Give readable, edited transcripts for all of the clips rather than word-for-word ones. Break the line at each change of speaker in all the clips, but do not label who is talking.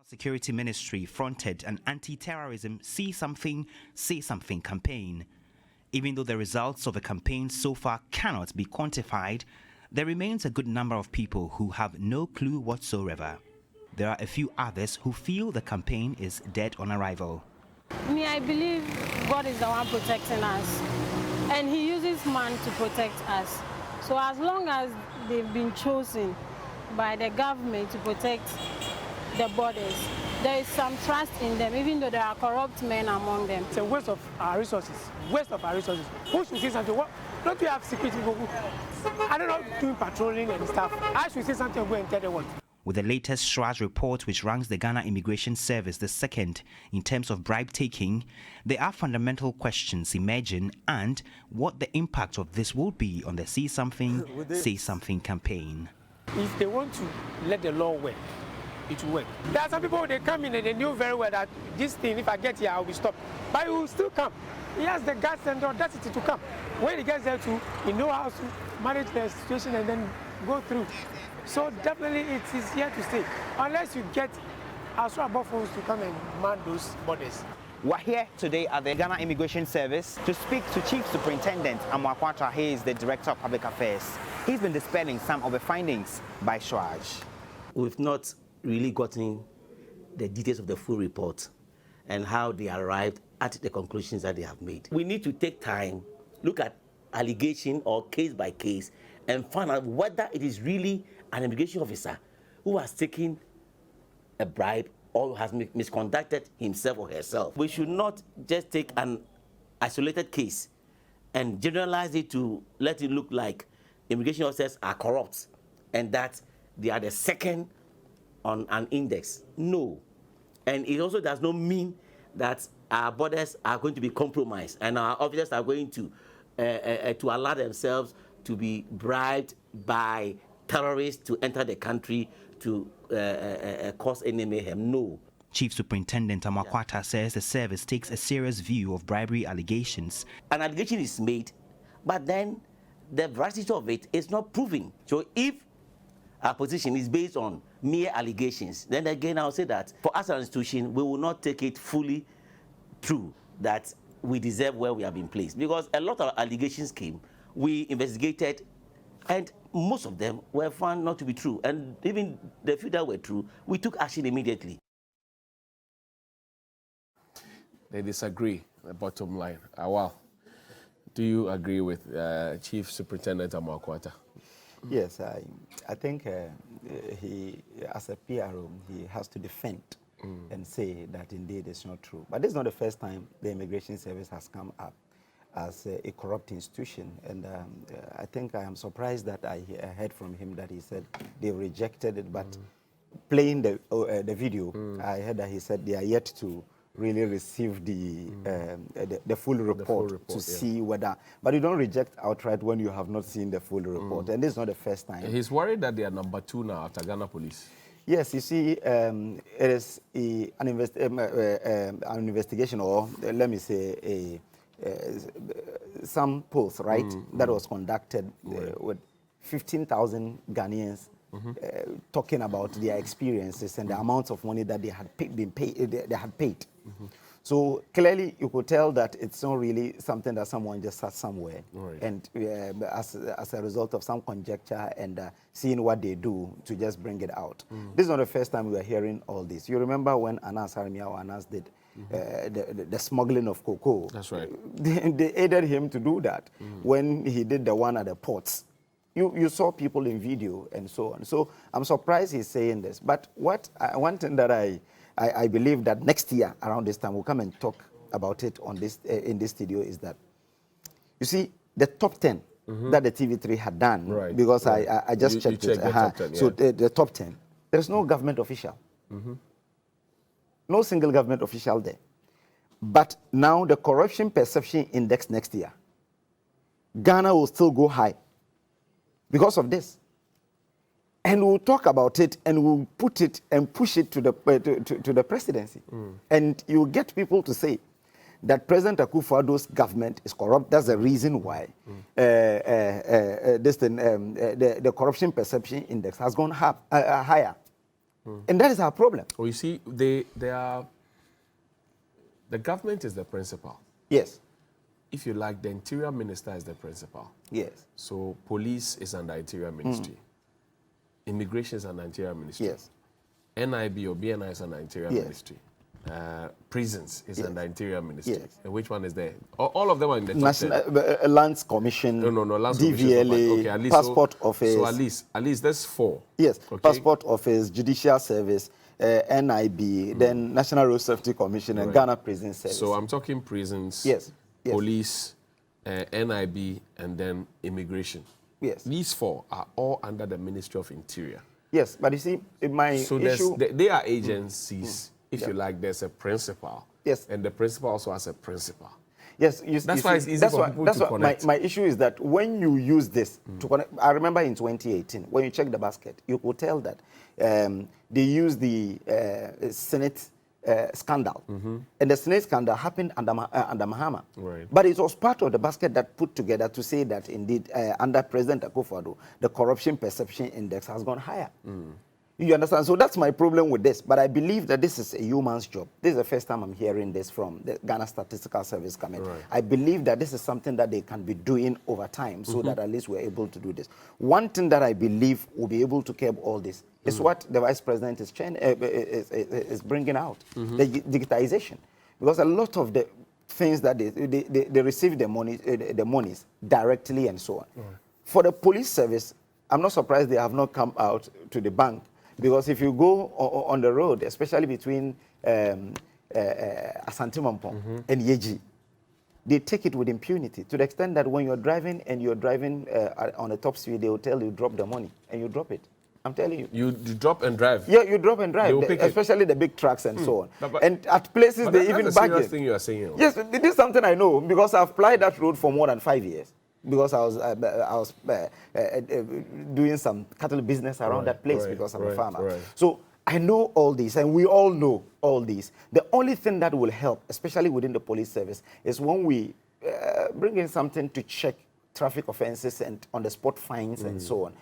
Security Ministry fronted an anti-terrorism See Something, Say Something campaign. Even though the results of the campaign so far cannot be quantified, there remains a good number of people who have no clue whatsoever. There are a few others who feel the campaign is dead on arrival.
I believe God is the one protecting us, and He uses man to protect us. So as long as they've been chosen by the government to protect the borders, there is some trust in them, even though there are corrupt men among them.
It's a waste of our resources. Waste of our resources. Who should say something? What? Don't we have security people? I don't know, doing patrolling and stuff. I should say something and go and tell them what.
With the latest CHRAJ report, which ranks the Ghana Immigration Service the second in terms of bribe-taking, there are fundamental questions emerging and what the impact of this will be on the See Something, Say Something campaign.
If they want to let the law work, it will work. There are some people, they come in and they knew very well that this thing, if I get here, I'll be stopped. But he will still come. He has the guts and the audacity to come. When he gets there too, he knows how to manage the situation and then go through. So definitely it is here to stay. Unless you get our phones to come and man those borders.
We're here today at the Ghana Immigration Service to speak to Chief Superintendent Amoakwatra. He is the Director of Public Affairs. He's been dispelling some of the findings by CHRAJ.
We've not really gotten the details of the full report and how they arrived at the conclusions that they have made. We need to take time, look at allegation or case by case, and find out whether it is really an immigration officer who has taken a bribe or has misconducted himself or herself. We should not just take an isolated case and generalize it to let it look like immigration officers are corrupt and that they are the second on an index. No. And it also does not mean that our borders are going to be compromised and our officers are going to allow themselves to be bribed by terrorists to enter the country to cause any mayhem. No.
Chief Superintendent Amoakwatra says the service takes a serious view of bribery allegations.
An allegation is made, but then the veracity of it is not proven. So if our position is based on mere allegations, then again I'll say that for us as an institution, we will not take it fully true that we deserve where we have been placed. Because a lot of allegations came, we investigated, and most of them were found not to be true. And even the few that were true, we took action immediately.
They disagree, the bottom line. Awal, do you agree with Chief Superintendent Amoakwatra?
Yes, I think he, as a PRO, he has to defend and say that indeed it's not true. But this is not the first time the Immigration Service has come up as a corrupt institution. And I think I am surprised that I heard from him that he said they rejected it, but playing the video, I heard that he said they are yet to really receive the full report to see whether, but you don't reject outright when you have not seen the full report, and this is not the first time.
He's worried that they are number 2 now after Ghana Police.
Yes, you see, it is an investigation, or let me say, some polls, right, that was conducted with 15,000 Ghanaians talking about their experiences and the amounts of money that they had paid. So clearly, you could tell that it's not really something that someone just sat somewhere, and as a result of some conjecture and seeing what they do to just bring it out. This is not the first time we are hearing all this. You remember when Anas Harmiaw Anas did the smuggling of cocoa?
That's right.
They aided him to do that when he did the one at the ports. You saw people in video and so on. So I'm surprised he's saying this. But one thing that I believe that next year around this time we'll come and talk about it on this in this studio is that, you see, the top 10 that the TV3 had done, because I just checked it.
Top 10,
So the top 10, there's no government official. No single government official there. But now the corruption perception index next year, Ghana will still go high because of this. And we'll talk about it and we'll put it and push it to the presidency. And you'll get people to say that President Akufo-Addo's government is corrupt. That's the reason why the corruption perception index has gone higher. And that is our problem.
Well, you see, they are, the government is the principal.
Yes.
If you like, the interior minister is the principal.
Yes.
So police is under interior ministry. Immigration is under interior ministry.
Yes.
NIB or BNI is under interior
Yes.
ministry. Prisons is
Yes.
under interior ministry.
Yes.
And which one is there? All of them are in the top
National
10.
Lands Commission.
No, Lands Commission is not bad.
DVLA,
Okay, at least
Passport Office.
So at least there's 4.
Yes,
Okay.
Passport Office, Judicial Service, NIB, then National Road Safety Commission, and
Right.
Ghana Prison Service.
So I'm talking prisons,
Yes, yes.
police, NIB, and then immigration.
Yes.
These 4 are all under the Ministry of Interior.
Yes, but you see, my
So
issue...
they are agencies, if
Yeah.
you like, there's a principal.
Yes.
And the principal also has a principal.
Yes,
That's why it's easy for people to connect.
My issue is that when you use this to connect, I remember in 2018, when you check the basket, you could tell that they used the Senate scandal. And the Senate scandal happened under Mahama.
Right.
But it was part of the basket that put together to say that indeed under President Akufo-Addo, the corruption perception index has gone higher. You understand? So that's my problem with this. But I believe that this is a human's job. This is the first time I'm hearing this from the Ghana Statistical Service coming.
Right.
I believe that this is something that they can be doing over time so that at least we're able to do this. One thing that I believe will be able to curb all this is what the Vice President is bringing out, the digitization. Because a lot of the things that they receive the monies directly and so on. For the police service, I'm not surprised they have not come out to the bank. Because if you go on the road, especially between Asante Mampong and Yeji, they take it with impunity to the extent that when you're driving on a top speed, they will tell you drop the money and you drop it. I'm telling you.
You drop and drive?
Yeah, you drop and drive,
They will pick it.
especially the big trucks and so on.
But
and at places, they even
that's a
bag
serious
it.
thing you are saying.
Yes, this is something I know because I've applied that road for more than 5 years. Because I was doing some cattle business around that place because I'm a farmer.
Right.
So I know all this, and we all know all this. The only thing that will help, especially within the police service, is when we bring in something to check traffic offenses and on-the-spot fines and so on.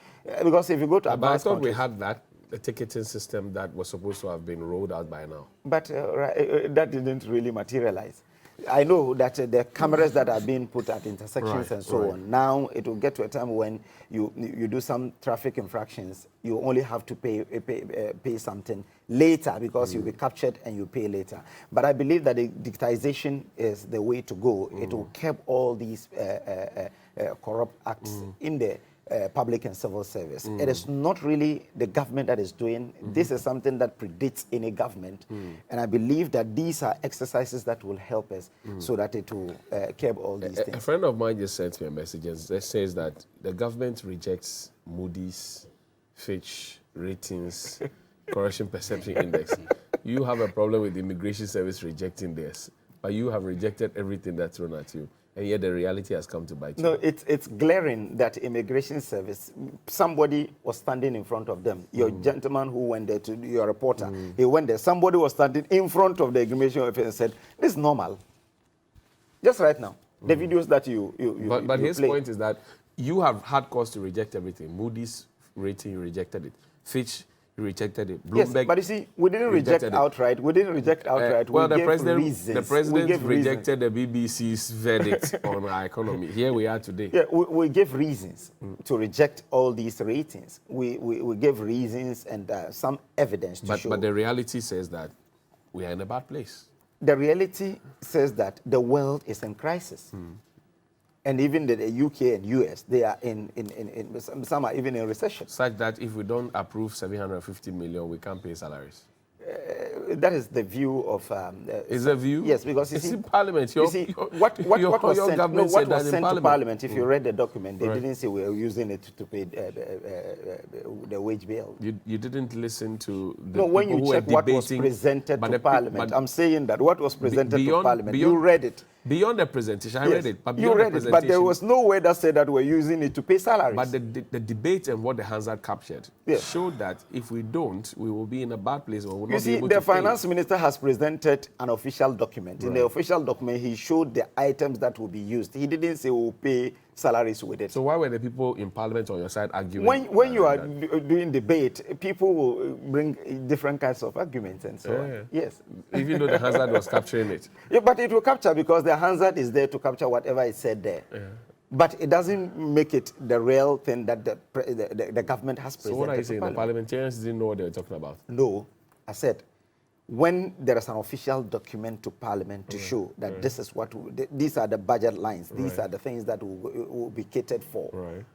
Because if you go to
But I
advanced
thought we
countries,
had the ticketing system that was supposed to have been rolled out by now.
but that didn't really materialize. I know that the cameras that are being put at intersections and so on, now it will get to a time when you do some traffic infractions, you only have to pay something later because you'll be captured and you pay later. But I believe that the digitization is the way to go. It will curb all these corrupt acts in the public and civil service. It is not really the government that is doing. This is something that predates any government. And I believe that these are exercises that will help us so that it will curb all these things.
A friend of mine just sent me a message that says that the government rejects Moody's, Fitch, ratings, corruption perception index. You have a problem with the immigration service rejecting theirs, but you have rejected everything that's thrown at you. And yet the reality has come to bite you.
No, it's glaring that immigration service, somebody was standing in front of them. Your gentleman who went there, your reporter, he went there. Somebody was standing in front of the immigration office and said, this is normal. Just right now. The videos that you
But
you
his
play.
point is that you have had cause to reject everything. Moody's rating, you rejected it. Fitch, you rejected it. Bloomberg,
yes, but you see, we didn't reject
rejected it.
outright. We didn't reject outright.
Well,
we
the
gave
president,
reasons.
the president
We gave
rejected the BBC's verdict on our economy. Here we are today.
Yeah, we gave reasons to reject all these ratings. We gave reasons and some evidence to show.
But the reality says that we are in a bad place.
The reality says that the world is in crisis. And even the UK and US, they are some are even in recession.
Such that if we don't approve 750 million, we can't pay salaries.
That is the view of...
Is a view?
Yes, because
it's in Parliament. What
was sent, to Parliament, if you read the document, they
Right.
didn't say we are using it to pay the wage bill.
You didn't listen to the
No, when
people
you
who
check
were
what was
debating,
presented
but
to
the pe-
Parliament,
but
I'm saying that what was presented to Parliament, you
beyond-
read it.
Beyond the presentation, I
Yes,
read it. But
you
beyond
read
the
it, but there
presentation-
was no way that said that we're using it to pay salaries.
But the debate and what the Hansard captured
Yes.
showed that if we don't, we will be in a bad place. We will
You
not be
see,
able
the
to
finance
pay.
minister has presented an official document. In the official document, he showed the items that will be used. He didn't say we'll pay salaries with it.
So why were the people in Parliament on your side arguing?
When you are doing debate, people will bring different kinds of arguments and so on. Yes.
Even though the Hansard was capturing it.
Yeah, but it will capture because the Hansard is there to capture whatever is said there. Yeah. But it doesn't make it the real thing that the government has presented.
So what are you saying? The parliamentarians didn't know what they were talking about?
No. I said, when there is an official document to Parliament to show that this is what, these are the budget lines, these are the things that will be catered for.
Right.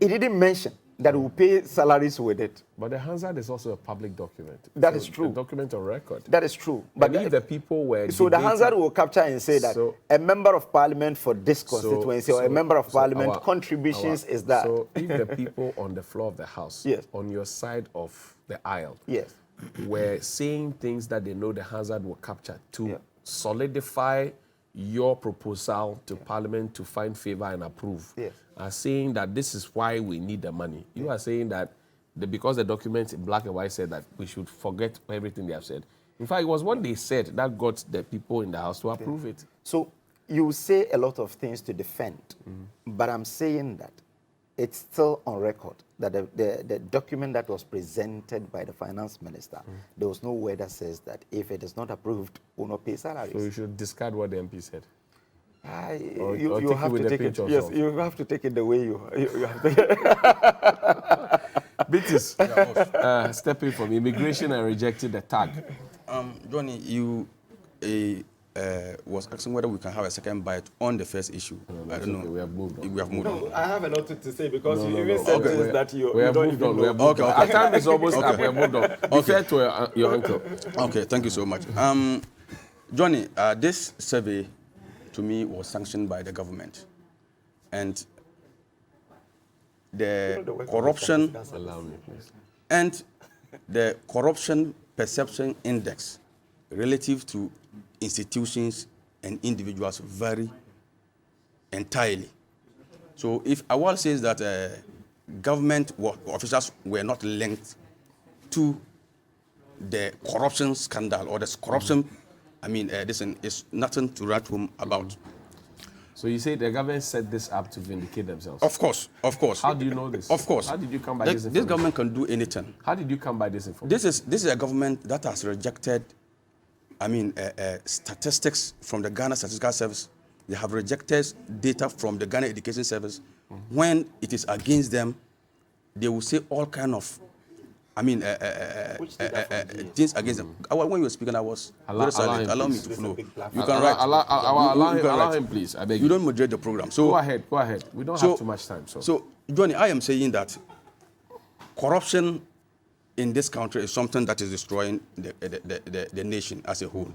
It didn't mention that we will pay salaries with it.
But the Hansard is also a public document.
That is true.
A document on record.
That is true.
But if the people were
so the Hansard will capture and say that a member of Parliament for this constituency or a member of Parliament contributions is that.
So if the people on the floor of the House, on your side of the aisle, were saying things that they know the Hansard will capture to solidify your proposal to Parliament to find favor and approve, are saying that this is why we need the money. You are saying that because the document in black and white said that we should forget everything they have said. In fact, it was what they said that got the people in the House to approve it.
So you say a lot of things to defend, but I'm saying that it's still on record that the document that was presented by the finance minister, there was no word that says that if it is not approved, we'll not pay salaries.
So you should discard what the MP said.
You have to take it. Yes, you have to take it the way you have to.
Beatis, stepping from immigration and rejecting the tag.
Johnny, you was asking whether we can have a second bite on the first issue. I don't know.
We have moved on.
We have moved on.
I have a lot to say because you even said things that you don't even know.
Okay. Our time is almost up. We have moved on. Be fair to your uncle.
Okay, thank you so much. Johnny, this survey to me was sanctioned by the government, and the corruption and the corruption perception index relative to institutions and individuals vary entirely. So if Awal says that government officials were not linked to the corruption scandal or the corruption, this is nothing to write home about.
So you say the government set this up to vindicate themselves?
Of course.
How do you know this?
Of course.
How did you come by this information?
This government can do anything.
How did you come by this information?
This is a government that has rejected, statistics from the Ghana Statistical Service. They have rejected data from the Ghana Education Service. When it is against them, they will say all kind of things against them. When you were speaking, I was very silent. Allow me to flow. You can write.
Allow him, please. I beg you.
You don't moderate the program. So
go ahead. We don't have too much time.
So, Johnny, I am saying that corruption in this country is something that is destroying the nation as a whole.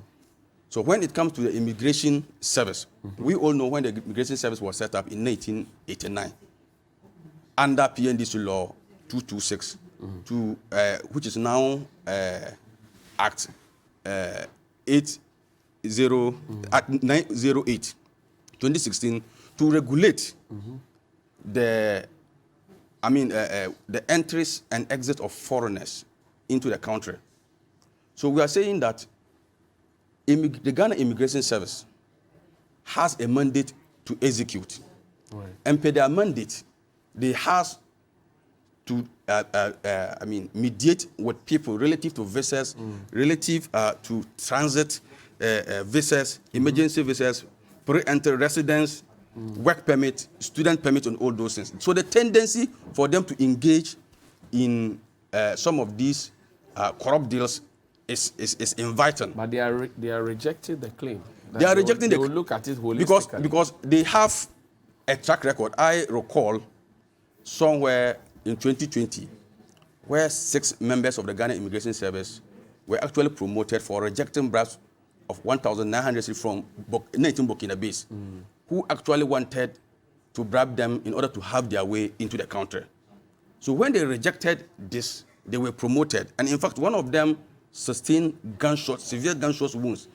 So when it comes to the immigration service, we all know when the immigration service was set up in 1989 under PNDC law 226. Which is now Act 908, 2016, to regulate the entries and exit of foreigners into the country. So we are saying that the Ghana Immigration Service has a mandate to execute, and per their mandate, they have to mediate with people relative to visas, relative to transit visas, emergency visas, pre-entry residence, work permit, student permit, and all those things. So the tendency for them to engage in some of these corrupt deals is inviting.
But they are rejecting the claim.
They are rejecting
the claim. They will look at it holistically.
Because they have a track record. I recall somewhere in 2020, where 6 members of the Ghana Immigration Service were actually promoted for rejecting bribes of 1,900 from 19 Burkina Faso, who actually wanted to bribe them in order to have their way into the country. So when they rejected this, they were promoted. And in fact, one of them sustained severe gunshot wounds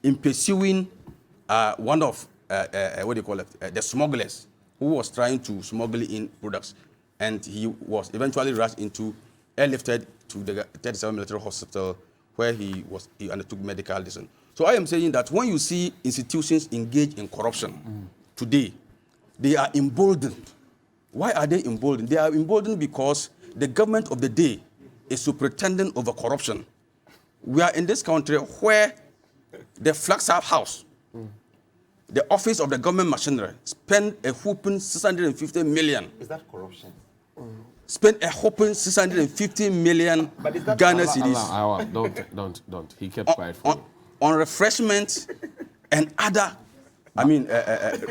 in pursuing one of, the smugglers who was trying to smuggle in products. And he was eventually rushed airlifted to the 37 Military Hospital, where he undertook medical medicine. So I am saying that when you see institutions engage in corruption today, they are emboldened. Why are they emboldened? They are emboldened because the government of the day is superintendent over corruption. We are in this country where the Flagstaff House, the office of the government machinery, spent a whooping 650 million.
Is that corruption?
Spent a whopping 650 million Ghana cedis.
Don't. He kept quiet for you.
On refreshment and other,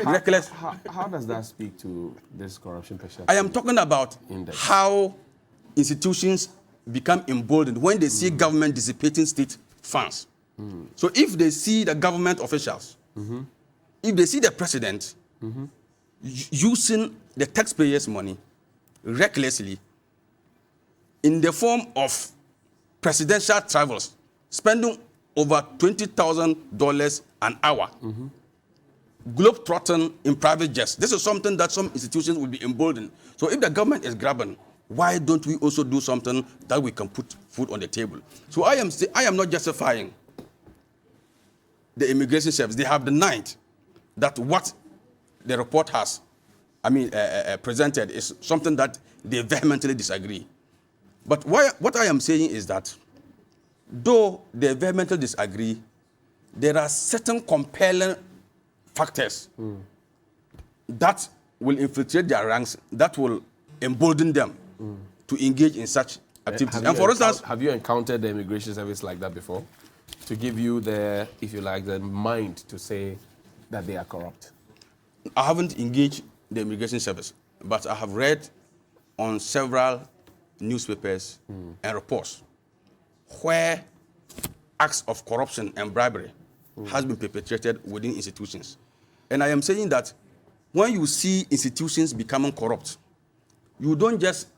reckless.
How does that speak to this corruption perception?
I am talking about
Index.
how institutions become emboldened when they see government dissipating state funds. So if they see the government officials, if they see the president using the taxpayers' money recklessly in the form of presidential travels, spending over $20,000 an hour, globe-trotting in private jets. This is something that some institutions will be emboldened. So if the government is grabbing, why don't we also do something that we can put food on the table? So I am not justifying the immigration service. They have denied that what the report has, presented is something that they vehemently disagree. But what I am saying is that though they vehemently disagree, there are certain compelling factors that will infiltrate their ranks, that will embolden them to engage in such activities. And for instance,
have you encountered the immigration service like that before? To give you the, if you like, the mind to say that they are corrupt?
I haven't engaged the immigration service, but I have read on several newspapers and reports where acts of corruption and bribery has been perpetrated within institutions. And I am saying that when you see institutions becoming corrupt, you don't just,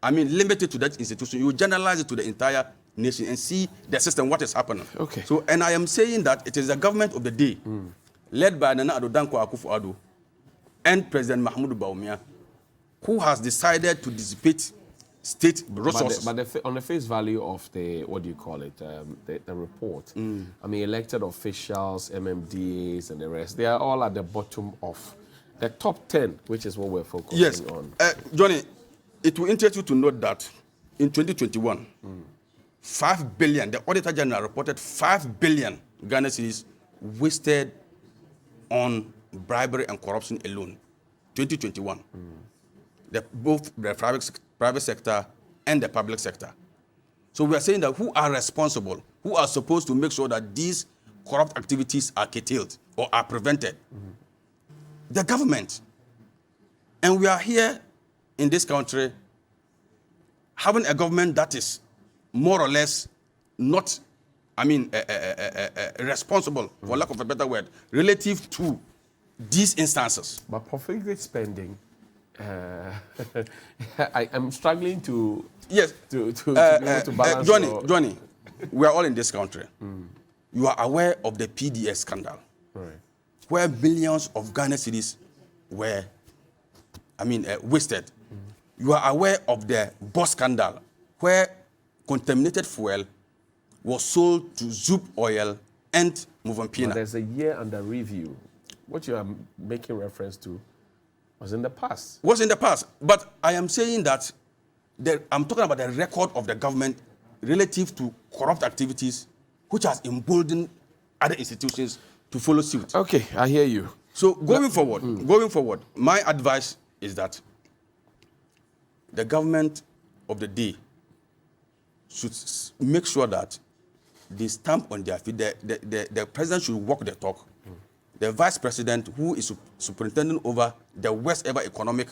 limit it to that institution. You generalize it to the entire nation and see the system, what is happening.
Okay.
So, and I am saying that it is the government of the day, led by Nana Addo Dankwa Akufo-Addo and President Mahmoud Bawumia, who has decided to dissipate state resources.
But on the face value of the, what do you call it, the report, elected officials, MMDAs, and the rest, they are all at the bottom of the top 10, which is what we're focusing on.
Johnny, it will interest you to note that in 2021, 5 billion, the Auditor General reported 5 billion Ghana cedis wasted on bribery and corruption alone. 2021. Both the private sector and the public sector. So we are saying that who are responsible, who are supposed to make sure that these corrupt activities are curtailed or are prevented? The government. And we are here in this country having a government that is more or less not, responsible, for lack of a better word, relative to these instances.
But profligate spending, I'm struggling to be able to balance.
Johnny, we are all in this country. You are aware of the PDS scandal,
Right.
where billions of Ghana cedis were, wasted. You are aware of the Boss scandal, where contaminated fuel was sold to Zoop Oil and
But
Movampina.
there's a year under review. What you are making reference to was in the past.
Was in the past, but I am saying that I'm talking about the record of the government relative to corrupt activities, which has emboldened other institutions to follow suit.
Okay, I hear you.
So going forward, my advice is that the government of the day should make sure that they stamp on their feet. The president should walk the talk. The vice president, who is superintendent over the worst ever economic,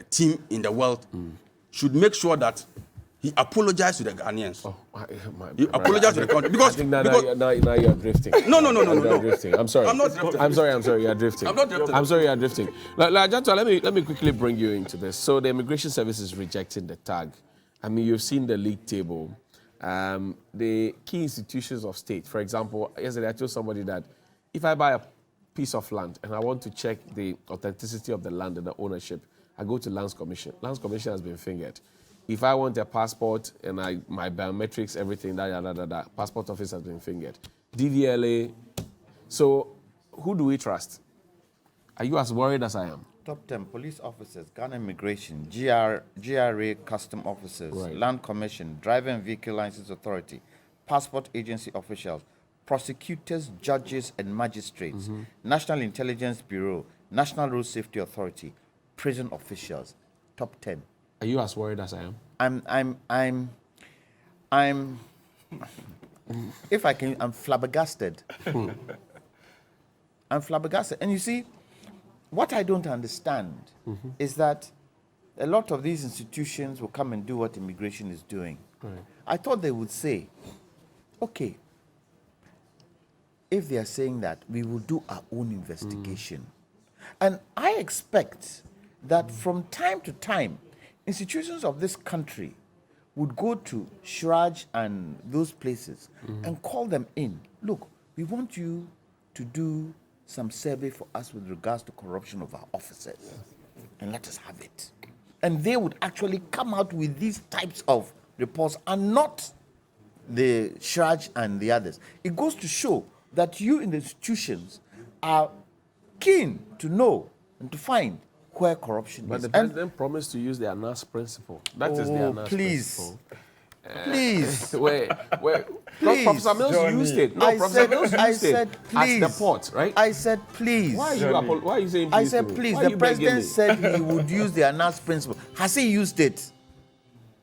team in the world, should make sure that he apologized to the Ghanaians. He apologized to the country because
I think now you're drifting.
No.
You're drifting. I'm sorry.
I'm not drifting.
I'm sorry. You're drifting.
I'm not drifting.
I'm sorry. You're drifting. Let me quickly bring you into this. So the immigration service is rejecting the tag. You've seen the league table. The key institutions of state. For example, yesterday I told somebody that if I buy a piece of land and I want to check the authenticity of the land and the ownership, I go to Lands Commission. Lands Commission has been fingered. If I want a passport and my biometrics, everything, passport office has been fingered. DVLA. So who do we trust? Are you as worried as I am?
Top 10 police officers, Ghana Immigration, GRA custom officers,
Right.
Land Commission, Driver and Vehicle License Authority, Passport Agency officials, prosecutors, judges, and magistrates, National Intelligence Bureau, National Road Safety Authority, prison officials. Top 10.
Are you as worried as I am?
I'm if I can, I'm flabbergasted. I'm flabbergasted. And you see, what I don't understand is that a lot of these institutions will come and do what immigration is doing.
Right.
I thought they would say, okay, if they are saying that, we will do our own investigation. And I expect that from time to time, institutions of this country would go to CHRAJ and those places and call them in. Look, we want you to do some survey for us with regards to corruption of our officers, and let us have it. And they would actually come out with these types of reports and not the CHRAJ and the others. It goes to show that you in the institutions are keen to know and to find where corruption
But
is.
the president promised to use the ANAS principle. That is the ANAS principle.
Please.
Where no,
Please,
Professor Mills
Johnny.
used it. No,
I
Professor
said-
Mills
I
used
said,
it
please.
as the port, right?
I said, please.
Why are you saying please?
I said,
to me?
please.
Why are
The
you begging
president
me?
said he would use the ANAS principle. Has he used it?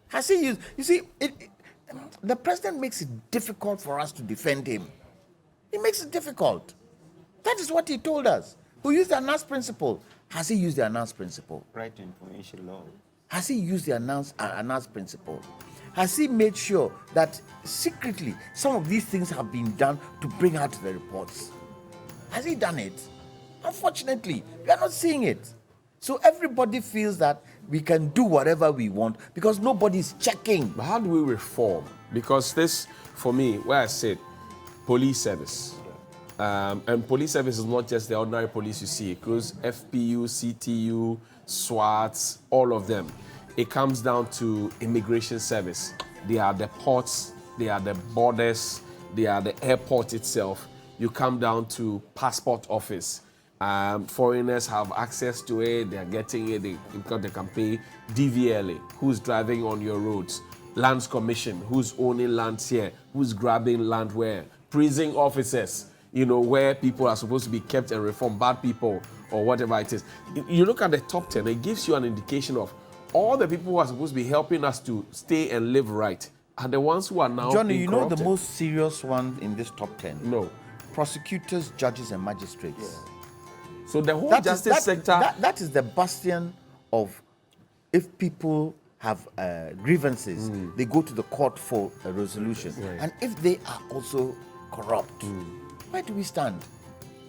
Has he used? You see, the president makes it difficult for us to defend him. He makes it difficult. That is what he told us. Who used the ANAS principle? Has he used the ANAS principle?
Right to information law.
Has he used the ANAS principle? Has he made sure that secretly some of these things have been done to bring out the reports? Has he done it? Unfortunately, we are not seeing it. So everybody feels that we can do whatever we want because nobody is checking.
But how do we reform? Because this, for me, where I sit, police service. And police service is not just the ordinary police you see. It goes FPU, CTU, SWAT, all of them. It comes down to immigration service. They are the ports, they are the borders, they are the airport itself. You come down to passport office. Foreigners have access to it, they are getting it, because they can pay. DVLA, who's driving on your roads. Lands Commission, who's owning lands here, who's grabbing land where. Prison officers, you know, where people are supposed to be kept and reformed, bad people or whatever it is. You look at the top 10, it gives you an indication of all the people who are supposed to be helping us to stay and live right are the ones who are now
Johnny,
being
you know the
corrupted.
most serious one in this top 10?
No.
Prosecutors, judges, and magistrates.
So the whole
That is-
justice
that-
sector...
that is the bastion of, if people have grievances, they go to the court for a resolution.
Right.
And if they are also corrupt, where do we stand?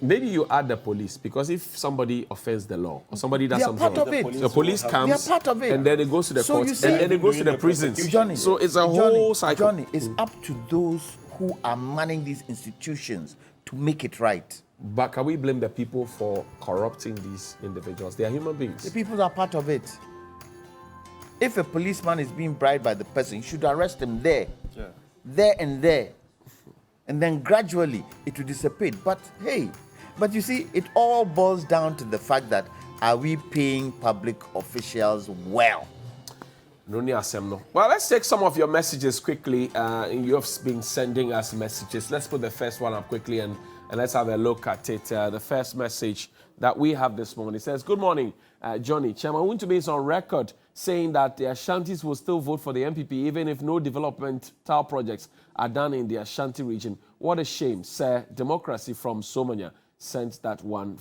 Maybe you add the police, because if somebody offends the law or somebody does
They are
something
part of
wrong,
it.
the police comes
They are part of it.
and then it goes to the
So
courts
you see-
and then it goes to the prisons.
Johnny,
So it's a
Johnny,
whole cycle.
Johnny, it's up to those who are manning these institutions to make it right.
But can we blame the people for corrupting these individuals? They are human beings.
The people are part of it. If a policeman is being bribed by the person, you should arrest him there. There and there. And then gradually it will dissipate. But hey, but you see, it all boils down to the fact that are we paying public officials well?
No need asem no. Well, let's take some of your messages quickly. You have been sending us messages. Let's put the first one up quickly and let's have a look at it. The first message that we have this morning says, good morning, Johnny. Chairman Wontumi is on record saying that the Ashantis will still vote for the MPP even if no developmental projects are done in the Ashanti region. What a shame, sir. Democracy from Somanya sent that one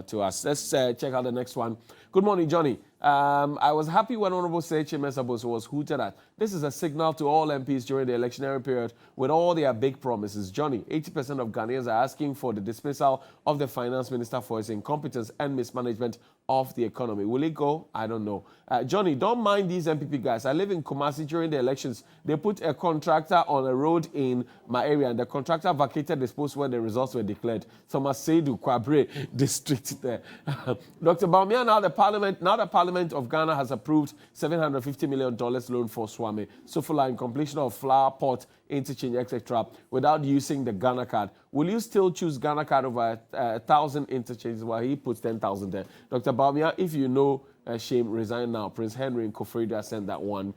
to us. Let's check out the next one. Good morning, Johnny. I was happy when Honorable Sechi Mesabos was hooted at. This is a signal to all MPs during the electionary period with all their big promises. Johnny, 80% of Ghanaians are asking for the dismissal of the finance minister for his incompetence and mismanagement of the economy. Will it go? I don't know. Johnny, don't mind these MPP guys. I live in Kumasi during the elections. They put a contractor on a road in my area, and the contractor vacated the post when the results were declared. So Masedu Kwabre district there. Dr. Baumia, now the Parliament of Ghana has approved $750 million loan for Swami Sofula in completion of flower pot, interchange, etc., without using the Ghana card. Will you still choose Ghana card over 1,000 interchanges while he puts 10,000 there? Dr. Baumia, if you know, shame, resign now. Prince Henry in Kofrida sent that one.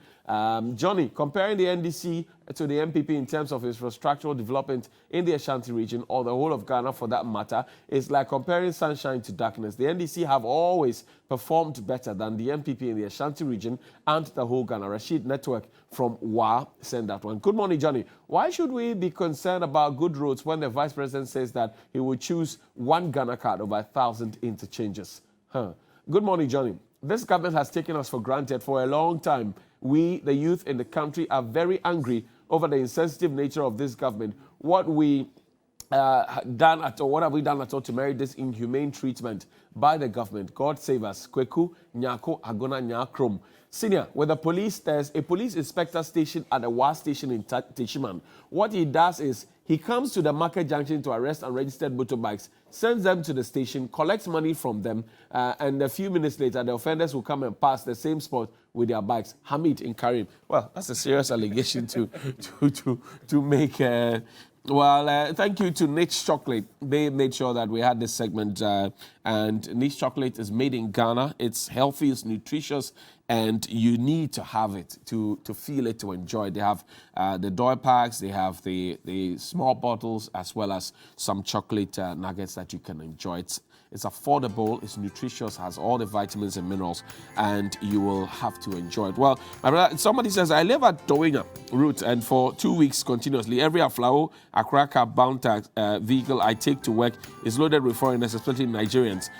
Johnny, comparing the NDC to the MPP in terms of infrastructural development in the Ashanti region or the whole of Ghana for that matter is like comparing sunshine to darkness. The NDC have always performed better than the MPP in the Ashanti region and the whole Ghana. Rashid Network from WA sent that one. Good morning, Johnny. Why should we be concerned about good roads when the Vice President says that he will choose one Ghana card over 1,000 interchanges? Good morning, Johnny. This government has taken us for granted for a long time. We, the youth in the country, are very angry over the insensitive nature of this government. What have we done at all to merit this inhumane treatment by the government? God save us. Kweku, Nyako, Agona, Nyakrom. Senior, with the police, there's a police inspector station at the WA station in Teshiman. What he does is he comes to the market junction to arrest unregistered motorbikes, sends them to the station, collects money from them, and a few minutes later, the offenders will come and pass the same spot with their bikes. Hamid in Karim. Well, that's a serious allegation to make. Thank you to Niche Chocolate. They made sure that we had this segment. And Niche Chocolate is made in Ghana. It's healthy, it's nutritious, and you need to have it to feel it, to enjoy it. They have the doy packs, they have the small bottles, as well as some chocolate nuggets that you can enjoy. It's affordable, it's nutritious, has all the vitamins and minerals, and you will have to enjoy it. Well, my brother, somebody says, I live at Dowinga route, and for 2 weeks continuously, every Aflao, Accra bound vehicle I take to work is loaded with foreigners, especially Nigerians.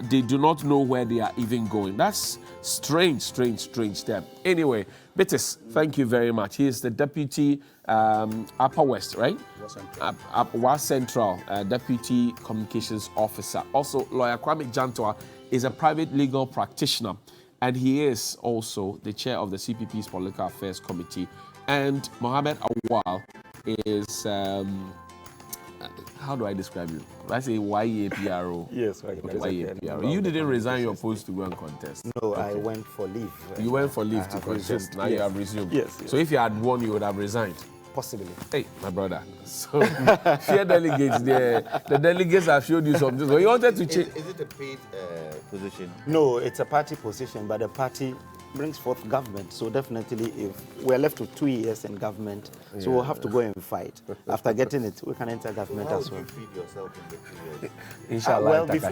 They do not know where they are even going. That's strange step. Anyway, Betis, thank you very much. He is the Deputy Upper West, right? WA Central Deputy Communications Officer. Also, Lawyer Kwame Jantoa is a private legal practitioner, and he is also the chair of the CPP's Political Affairs Committee. And Mohammed Awal is, how do I describe you? I say YAPRO.
Yes,
YAPRO. You didn't resign your post to go and contest.
No, okay. I went for leave.
You went for leave to contest. Now you have resumed.
Yes.
So if you had won, you would have resigned.
Possibly.
Hey, my brother. So, fear delegates, the delegates have showed you something. So you wanted to change.
Is it a paid position?
No, it's a party position, but the party brings forth government. So definitely, if we're left with 2 years in government, so we'll have to go and fight. After getting it, we can enter government as well.
How would you feed yourself in the 2 years?
Inshallah.
Well, before